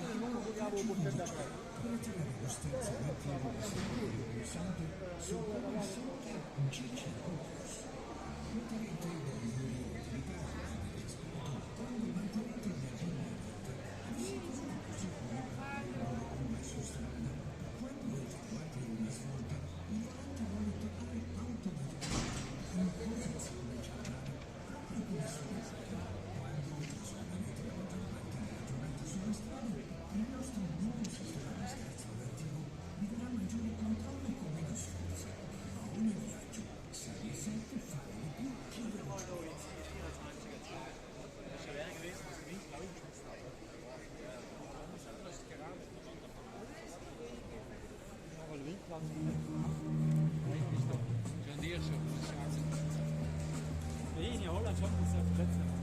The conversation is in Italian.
non vogliamo portare da te. Per attirare lo stanziamento interessanti sul quale sempre un ciccio focus. Mantenete il livello di utilità degli ascoltatori, mantenete gli aggiornamenti e si sono così poi per il loro commesso strada. Quando effettuate una svolta, il volante vuole tornare automaticamente in posizione centrale, proprio come sulle strade. Quando trascorrete la maggior parte della giornata sulla strada, il nostro nuovo sistema di scherzo adattivo vi darà maggiore controllo con meno sforzi. Ma ogni viaggio sarà sempre fare di più che veloce. Nee, in Holland schon, das ist das letzte.